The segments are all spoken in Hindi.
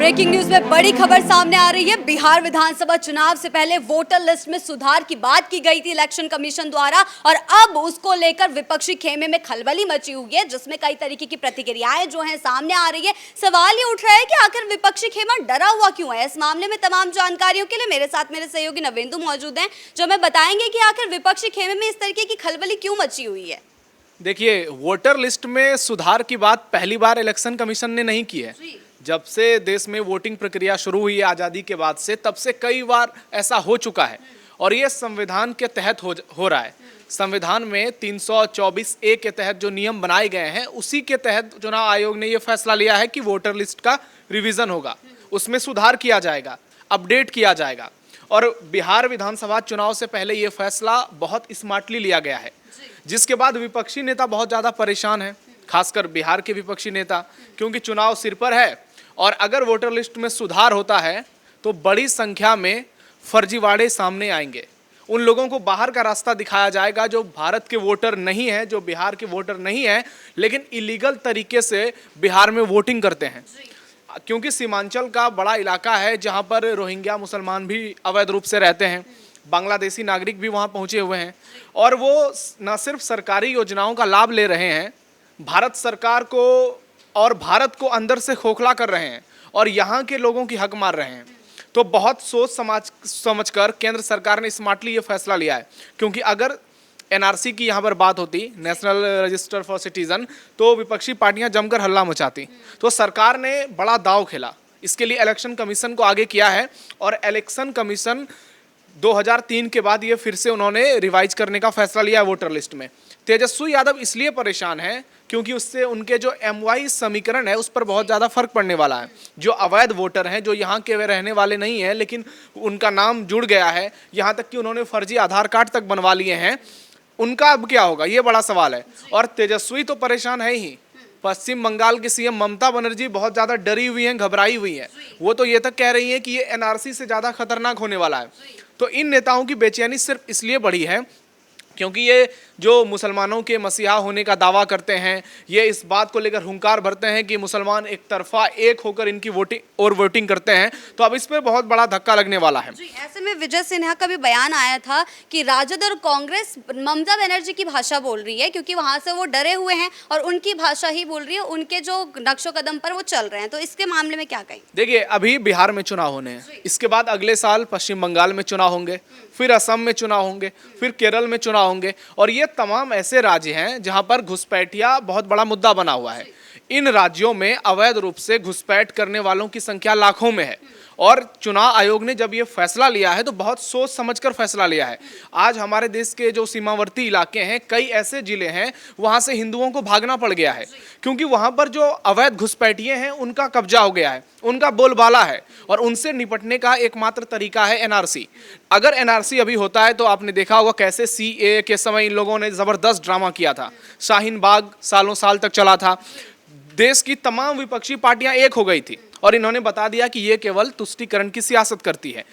ब्रेकिंग न्यूज में बड़ी खबर सामने आ रही है। बिहार विधानसभा चुनाव से पहले वोटर लिस्ट में सुधार की बात की गई थी इलेक्शन कमीशन द्वारा, और अब उसको लेकर विपक्षी खेमे में खलबली मची हुई है, जिसमें कई तरीके की प्रतिक्रियाएं जो हैं सामने आ रही है। सवाल ये उठ रहा है कि आखिर विपक्षी खेमा डरा हुआ क्यों है। इस मामले में तमाम जानकारियों के लिए मेरे साथ मेरे सहयोगी नवेंदु मौजूद हैं, जो हमें बताएंगे कि आखिर विपक्षी खेमे में इस तरीके की खलबली क्यों मची हुई है। देखिए, वोटर लिस्ट में सुधार की बात पहली बार इलेक्शन कमीशन ने नहीं की है। जब से देश में वोटिंग प्रक्रिया शुरू हुई है आज़ादी के बाद से, तब से कई बार ऐसा हो चुका है और ये संविधान के तहत हो रहा है। संविधान में 324A के तहत जो नियम बनाए गए हैं, उसी के तहत चुनाव आयोग ने ये फैसला लिया है कि वोटर लिस्ट का रिवीजन होगा, उसमें सुधार किया जाएगा, अपडेट किया जाएगा। और बिहार विधानसभा चुनाव से पहले ये फैसला बहुत स्मार्टली लिया गया है, जिसके बाद विपक्षी नेता बहुत ज़्यादा परेशान हैं, खासकर बिहार के विपक्षी नेता, क्योंकि चुनाव सिर पर है और अगर वोटर लिस्ट में सुधार होता है तो बड़ी संख्या में फर्जीवाड़े सामने आएंगे। उन लोगों को बाहर का रास्ता दिखाया जाएगा जो भारत के वोटर नहीं हैं, जो बिहार के वोटर नहीं हैं, लेकिन इलीगल तरीके से बिहार में वोटिंग करते हैं। क्योंकि सीमांचल का बड़ा इलाका है जहाँ पर रोहिंग्या मुसलमान भी अवैध रूप से रहते हैं, बांग्लादेशी नागरिक भी वहाँ पहुँचे हुए हैं और वो न सिर्फ सरकारी योजनाओं का लाभ ले रहे हैं, भारत सरकार को और भारत को अंदर से खोखला कर रहे हैं और यहाँ के लोगों की हक मार रहे हैं। तो बहुत सोच समझकर केंद्र सरकार ने स्मार्टली ये फैसला लिया है, क्योंकि अगर NRC की यहाँ पर बात होती, नेशनल रजिस्टर फॉर सिटीजन, तो विपक्षी पार्टियाँ जमकर हल्ला मचाती। तो सरकार ने बड़ा दांव खेला, इसके लिए इलेक्शन कमीशन को आगे किया है और इलेक्शन कमीशन 2003 के बाद ये फिर से उन्होंने रिवाइज करने का फैसला लिया है वोटर लिस्ट में। तेजस्वी यादव इसलिए परेशान है क्योंकि उससे उनके जो MY समीकरण है उस पर बहुत ज़्यादा फर्क पड़ने वाला है। जो अवैध वोटर हैं, जो यहाँ के वे रहने वाले नहीं हैं लेकिन उनका नाम जुड़ गया है, यहाँ तक कि उन्होंने फर्जी आधार कार्ड तक बनवा लिए हैं, उनका अब क्या होगा, ये बड़ा सवाल है। और तेजस्वी तो परेशान है ही, पश्चिम बंगाल की CM ममता बनर्जी बहुत ज़्यादा डरी हुई हैं, घबराई हुई हैं। वो तो ये तक कह रही हैं कि ये NRC से ज़्यादा खतरनाक होने वाला है। तो इन नेताओं की बेचैनी सिर्फ इसलिए बढ़ी है क्योंकि ये जो मुसलमानों के मसीहा होने का दावा करते हैं, ये इस बात को लेकर हुंकार भरते हैं कि मुसलमान एक तरफा एक होकर इनकी वोटिंग करते हैं। तो अब इस पर बहुत बड़ा धक्का लगने वाला है। जी, ऐसे में विजय सिन्हा का भी बयान आया था कि राजद और कांग्रेस ममता बनर्जी की भाषा बोल रही है, क्योंकि वहां से वो डरे हुए हैं और उनकी भाषा ही बोल रही है, उनके जो नक्शो कदम पर वो चल रहे हैं। तो इसके मामले में क्या कहें? देखिए, अभी बिहार में चुनाव होने हैं, इसके बाद अगले साल पश्चिम बंगाल में चुनाव होंगे, फिर असम में चुनाव होंगे, फिर केरल में चुनाव होंगे और ये तमाम ऐसे राज्य हैं जहां पर घुसपैठिया बहुत बड़ा मुद्दा बना हुआ है। इन राज्यों में अवैध रूप से घुसपैठ करने वालों की संख्या लाखों में है और चुनाव आयोग ने जब ये फैसला लिया है तो बहुत सोच समझकर फैसला लिया है। आज हमारे देश के जो सीमावर्ती इलाके हैं, कई ऐसे जिले हैं, वहाँ से हिंदुओं को भागना पड़ गया है क्योंकि वहाँ पर जो अवैध घुसपैठिए हैं उनका कब्जा हो गया है, उनका बोलबाला है और उनसे निपटने का एकमात्र तरीका है NRC। अगर NRC अभी होता है तो आपने देखा होगा कैसे CAA के समय इन लोगों ने ज़बरदस्त ड्रामा किया था, शाहीन बाग सालों साल तक चला था, देश की तमाम विपक्षी पार्टियां एक हो गई थी और इन्होंने बता दिया कि ये केवल तुष्टीकरण की सियासत करती है।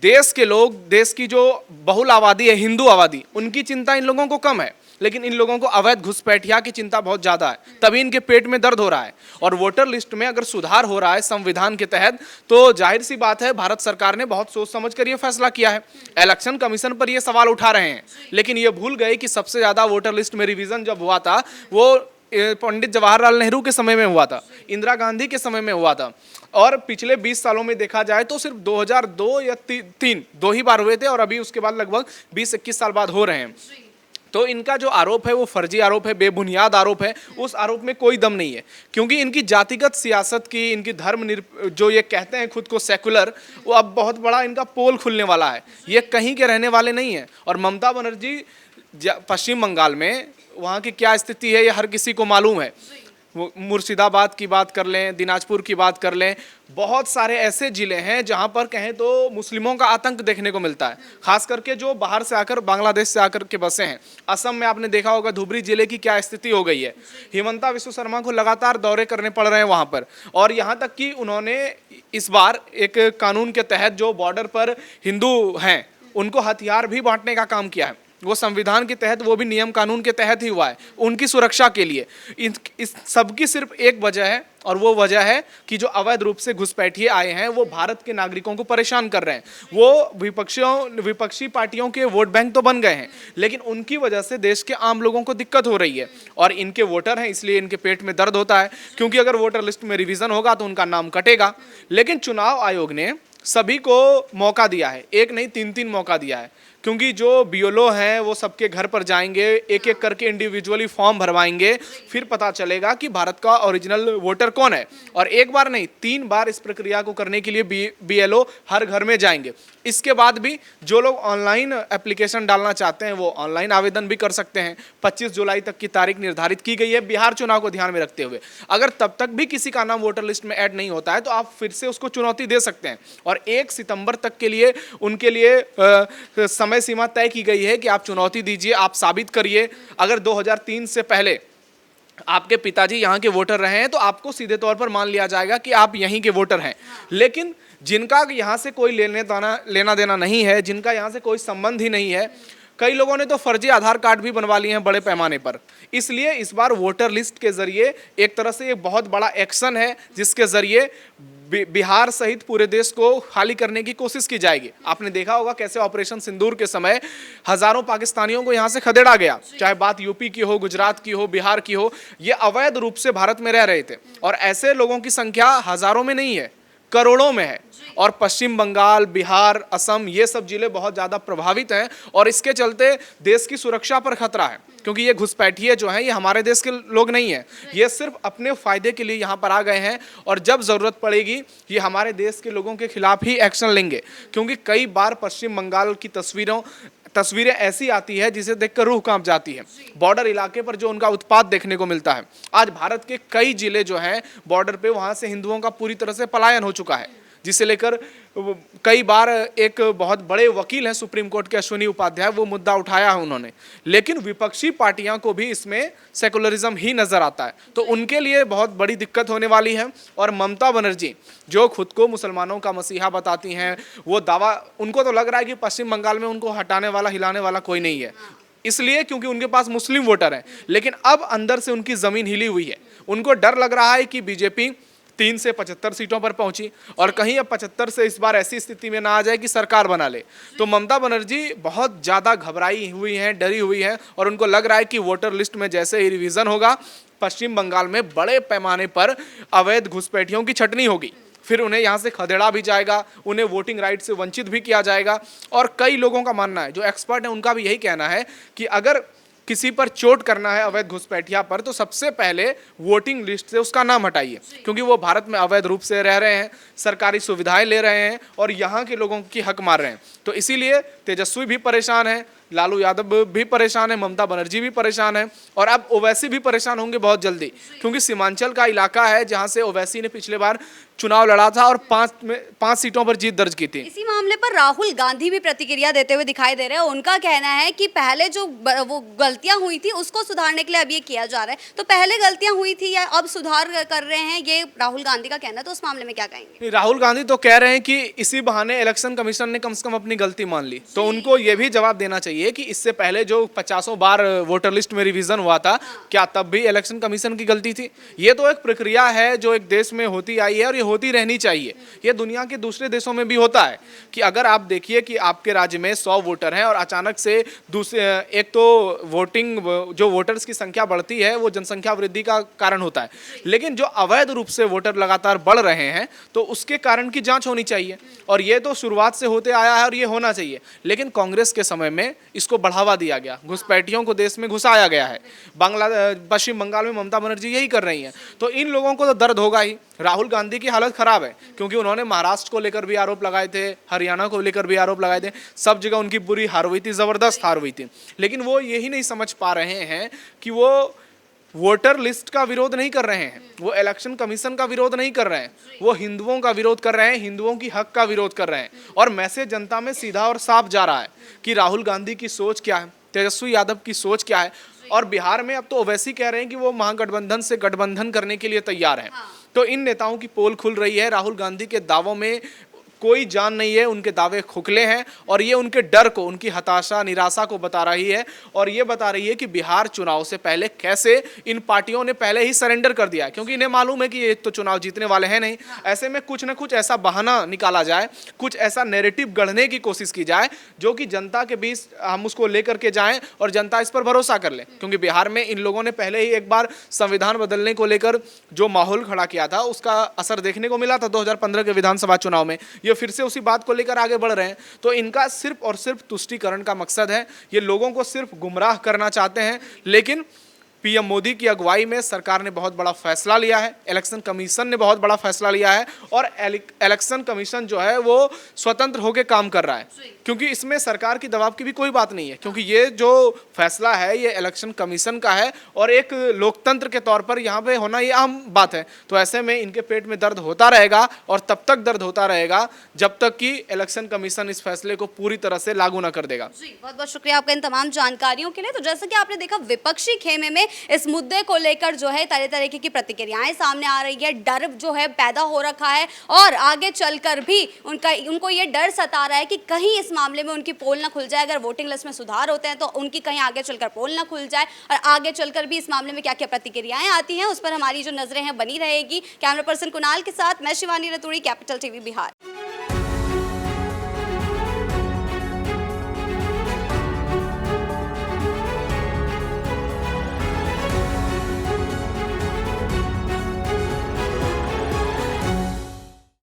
देश के लोग, देश की जो बहुल आबादी है, हिंदू आबादी, उनकी चिंता इन लोगों को कम है, लेकिन इन लोगों को अवैध घुसपैठिया की चिंता बहुत ज़्यादा है, तभी इनके पेट में दर्द हो रहा है। और वोटर लिस्ट में अगर सुधार हो रहा है संविधान के तहत, तो जाहिर सी बात है भारत सरकार ने बहुत सोच समझ कर ये फैसला किया है। इलेक्शन कमीशन पर ये सवाल उठा रहे हैं, लेकिन ये भूल गए कि सबसे ज़्यादा वोटर लिस्ट में रिविजन जब हुआ था वो पंडित जवाहरलाल नेहरू के समय में हुआ था, इंदिरा गांधी के समय में हुआ था और पिछले 20 सालों में देखा जाए तो सिर्फ 2002 या 3 दो ही बार हुए थे और अभी उसके बाद लगभग 20-21 साल बाद हो रहे हैं। तो इनका जो आरोप है वो फर्जी आरोप है, बेबुनियाद आरोप है, उस आरोप में कोई दम नहीं है क्योंकि इनकी जातिगत सियासत की, इनकी जो ये कहते हैं खुद को सेकुलर, वो अब बहुत बड़ा इनका पोल खुलने वाला है। ये कहीं के रहने वाले नहीं हैं और ममता बनर्जी पश्चिम बंगाल में वहाँ की क्या स्थिति है ये हर किसी को मालूम है। मुर्शिदाबाद की बात कर लें, दिनाजपुर की बात कर लें, बहुत सारे ऐसे ज़िले हैं जहाँ पर कहें तो मुस्लिमों का आतंक देखने को मिलता है, खास करके जो बाहर से आकर, बांग्लादेश से आकर के बसे हैं। असम में आपने देखा होगा धुबरी जिले की क्या स्थिति हो गई है। हिमंता विश्व शर्मा को लगातार दौरे करने पड़ रहे हैं वहाँ पर और यहाँ तक कि उन्होंने इस बार एक कानून के तहत जो बॉर्डर पर हिंदू हैं उनको हथियार भी बांटने का काम किया है। वो संविधान के तहत, वो भी नियम कानून के तहत ही हुआ है, उनकी सुरक्षा के लिए। इस सबकी सिर्फ एक वजह है, और वो वजह है कि जो अवैध रूप से घुसपैठिए आए हैं वो भारत के नागरिकों को परेशान कर रहे हैं। वो विपक्षी पार्टियों के वोट बैंक तो बन गए हैं, लेकिन उनकी वजह से देश के आम लोगों को दिक्कत हो रही है, और इनके वोटर हैं इसलिए इनके पेट में दर्द होता है, क्योंकि अगर वोटर लिस्ट में रिवीजन होगा तो उनका नाम कटेगा। लेकिन चुनाव आयोग ने सभी को मौका दिया है, एक नहीं 3-3 मौका दिया है, क्योंकि जो बीएलओ हैं वो सबके घर पर जाएंगे, एक एक करके इंडिविजुअली फॉर्म भरवाएंगे, फिर पता चलेगा कि भारत का ओरिजिनल वोटर कौन है। और एक बार नहीं 3 बार इस प्रक्रिया को करने के लिए बीएलओ हर घर में जाएंगे। इसके बाद भी जो लोग ऑनलाइन एप्लीकेशन डालना चाहते हैं वो ऑनलाइन आवेदन भी कर सकते हैं। 25 जुलाई तक की तारीख निर्धारित की गई है बिहार चुनाव को ध्यान में रखते हुए। अगर तब तक भी किसी का नाम वोटर लिस्ट में ऐड नहीं होता है तो आप फिर से उसको चुनौती दे सकते हैं, और 1 सितंबर तक के लिए उनके लिए समय सीमा तय की गई है कि आप चुनौती दीजिए, आप साबित करिए। अगर 2003 से पहले आपके पिताजी यहाँ के वोटर रहे हैं तो आपको सीधे तौर पर मान लिया जाएगा कि आप यहीं के वोटर हैं। लेकिन जिनका यहाँ से कोई लेना देना नहीं है, जिनका यहाँ से कोई संबंध ही नहीं है, कई लोगों ने तो फर्जी आधार कार्ड भी बनवा लिए हैं बड़े पैमाने पर। इसलिए इस बार वोटर लिस्ट के जरिए एक तरह से एक बहुत बड़ा एक्शन है, जिसके जरिए बिहार सहित पूरे देश को खाली करने की कोशिश की जाएगी। आपने देखा होगा कैसे ऑपरेशन सिंदूर के समय हजारों पाकिस्तानियों को यहाँ से खदेड़ा गया, चाहे बात यूपी की हो, गुजरात की हो, बिहार की हो। ये अवैध रूप से भारत में रह रहे थे, और ऐसे लोगों की संख्या हजारों में नहीं है, करोड़ों में है। और पश्चिम बंगाल, बिहार, असम, ये सब जिले बहुत ज़्यादा प्रभावित हैं, और इसके चलते देश की सुरक्षा पर खतरा है, क्योंकि ये घुसपैठिए जो हैं ये हमारे देश के लोग नहीं हैं, ये सिर्फ अपने फ़ायदे के लिए यहाँ पर आ गए हैं, और जब ज़रूरत पड़ेगी ये हमारे देश के लोगों के खिलाफ ही एक्शन लेंगे। क्योंकि कई बार पश्चिम बंगाल की तस्वीरें ऐसी आती है जिसे देखकर रूह कांप जाती है। बॉर्डर इलाके पर जो उनका उत्पात देखने को मिलता है, आज भारत के कई जिले जो हैं बॉर्डर पे, वहाँ से हिंदुओं का पूरी तरह से पलायन हो चुका है, जिसे लेकर कई बार एक बहुत बड़े वकील हैं सुप्रीम कोर्ट के अश्विनी उपाध्याय, वो मुद्दा उठाया है उन्होंने। लेकिन विपक्षी पार्टियां को भी इसमें सेकुलरिज्म ही नजर आता है, तो उनके लिए बहुत बड़ी दिक्कत होने वाली है। और ममता बनर्जी जो खुद को मुसलमानों का मसीहा बताती हैं, वो दावा, उनको तो लग रहा है कि पश्चिम बंगाल में उनको हटाने वाला, हिलाने वाला कोई नहीं है, इसलिए क्योंकि उनके पास मुस्लिम वोटर हैं। लेकिन अब अंदर से उनकी जमीन हिली हुई है, उनको डर लग रहा है कि बीजेपी 3 से 75 सीटों पर पहुंची, और कहीं अब 75 से इस बार ऐसी स्थिति में ना आ जाए कि सरकार बना ले। तो ममता बनर्जी बहुत ज़्यादा घबराई हुई हैं, डरी हुई हैं, और उनको लग रहा है कि वोटर लिस्ट में जैसे ही रिवीजन होगा, पश्चिम बंगाल में बड़े पैमाने पर अवैध घुसपैठियों की छटनी होगी, फिर उन्हें यहाँ से खदेड़ा भी जाएगा, उन्हें वोटिंग राइट से वंचित भी किया जाएगा। और कई लोगों का मानना है, जो एक्सपर्ट हैं उनका भी यही कहना है कि अगर किसी पर चोट करना है अवैध घुसपैठिया पर, तो सबसे पहले वोटिंग लिस्ट से उसका नाम हटाइए, क्योंकि वो भारत में अवैध रूप से रह रहे हैं, सरकारी सुविधाएं ले रहे हैं, और यहाँ के लोगों की हक मार रहे हैं। तो इसीलिए तेजस्वी भी परेशान है, लालू यादव भी परेशान है, ममता बनर्जी भी परेशान है, और अब ओवैसी भी परेशान होंगे बहुत जल्दी, क्योंकि सीमांचल का इलाका है जहां से ओवैसी ने पिछले बार चुनाव लड़ा था और 5 सीटों पर जीत दर्ज की थी। इसी मामले पर राहुल गांधी भी प्रतिक्रिया देते हुए दिखाई दे रहे हैं। उनका कहना है कि पहले जो वो गलतियां हुई थी उसको सुधारने के लिए अब ये किया जा रहा है। तो पहले गलतियां हुई थी या अब सुधार कर रहे हैं, ये राहुल गांधी का कहना है, तो उस मामले में क्या कहेंगे? राहुल गांधी तो कह रहे हैं कि इसी बहाने इलेक्शन कमीशन ने कम से कम अपनी गलती मान ली, तो उनको ये भी जवाब देना चाहिए कि इससे पहले जो 50 बार वोटर लिस्ट में रिवीजन हुआ था, क्या तब भी इलेक्शन कमीशन की गलती थी? ये तो एक प्रक्रिया है जो एक देश में होती आई है, और ये होती रहनी चाहिए। ये दुनिया के दूसरे देशों में भी होता है कि अगर आप देखिए कि आपके राज्य में 100 वोटर हैं और अचानक से एक तो जो वोटर्स की संख्या बढ़ती है वो जनसंख्या वृद्धि का कारण होता है, लेकिन जो अवैध रूप से वोटर लगातार बढ़ रहे हैं तो उसके कारण की जांच होनी चाहिए, और ये तो शुरुआत से होते आया है और ये होना चाहिए। लेकिन कांग्रेस के समय में इसको बढ़ावा दिया गया, घुसपैठियों को देश में घुसाया गया है। पश्चिम बंगाल में ममता बनर्जी यही कर रही हैं, तो इन लोगों को तो दर्द होगा ही। राहुल गांधी की हालत खराब है, क्योंकि उन्होंने महाराष्ट्र को लेकर भी आरोप लगाए थे, हरियाणा को लेकर भी आरोप लगाए थे, सब जगह उनकी बुरी हार हुई थी, जबरदस्त हार हुई थी। लेकिन वो यही नहीं समझ पा रहे हैं कि वो वोटर लिस्ट का विरोध नहीं कर रहे हैं, वो इलेक्शन कमीशन का विरोध नहीं कर रहे हैं, वो हिंदुओं का विरोध कर रहे हैं, हिंदुओं की हक का विरोध कर रहे हैं। और मैसेज जनता में सीधा और साफ जा रहा है कि राहुल गांधी की सोच क्या है, तेजस्वी यादव की सोच क्या है। और बिहार में अब तो ओवैसी कह रहे हैं कि वो महागठबंधन से गठबंधन करने के लिए तैयार हैं। तो इन नेताओं की पोल खुल रही है, राहुल गांधी के दावों में कोई जान नहीं है, उनके दावे खोखले हैं और ये उनके डर को, उनकी हताशा निराशा को बता रही है और ये बता रही है कि बिहार चुनाव से पहले कैसे इन पार्टियों ने पहले ही सरेंडर कर दिया है, क्योंकि इन्हें मालूम है कि ये तो चुनाव जीतने वाले हैं नहीं। ऐसे में कुछ ना कुछ ऐसा बहाना निकाला जाए, कुछ ऐसा नैरेटिव गढ़ने की कोशिश की जाए जो कि जनता के बीच हम उसको लेकर के जाएं और जनता इस पर भरोसा कर ले, क्योंकि बिहार में इन लोगों ने पहले ही एक बार संविधान बदलने को लेकर जो माहौल खड़ा किया था उसका असर देखने को मिला था 2015 के विधानसभा चुनाव में। ये फिर से उसी बात को लेकर आगे बढ़ रहे हैं, तो इनका सिर्फ और सिर्फ तुष्टीकरण का मकसद है। ये लोगों को सिर्फ गुमराह करना चाहते हैं, लेकिन पीएम मोदी की अगुवाई में सरकार ने बहुत बड़ा फैसला लिया है, इलेक्शन कमीशन ने बहुत बड़ा फैसला लिया है और इलेक्शन कमीशन जो है वो स्वतंत्र होकर काम कर रहा है, क्योंकि इसमें सरकार की दबाव की भी कोई बात नहीं है, क्योंकि ये जो फैसला है ये इलेक्शन कमीशन का है और एक लोकतंत्र के तौर पर यहाँ पे होना ये आम बात है। तो ऐसे में इनके पेट में दर्द होता रहेगा और तब तक दर्द होता रहेगा जब तक कि इलेक्शन कमीशन इस फैसले को पूरी तरह से लागू न कर देगा। जी, बहुत बहुत शुक्रिया आपका इन तमाम जानकारियों के लिए। तो जैसा कि आपने देखा, विपक्षी खेमे में इस मुद्दे को लेकर जो है तरह तरह की प्रतिक्रियाएं सामने आ रही है, डर जो है पैदा हो रखा है और आगे चलकर भी उनको ये डर सता रहा है कि कहीं इस मामले में उनकी पोल ना खुल जाए। अगर वोटिंग लिस्ट में सुधार होते हैं तो उनकी कहीं आगे चलकर पोल ना खुल जाए और आगे चलकर भी इस मामले में क्या क्या प्रतिक्रियाएं आती हैं उस पर हमारी जो नजरें हैं बनी रहेगी। कैमरा पर्सन कुणाल के साथ मैं शिवानी रतूड़ी, कैपिटल टीवी बिहार।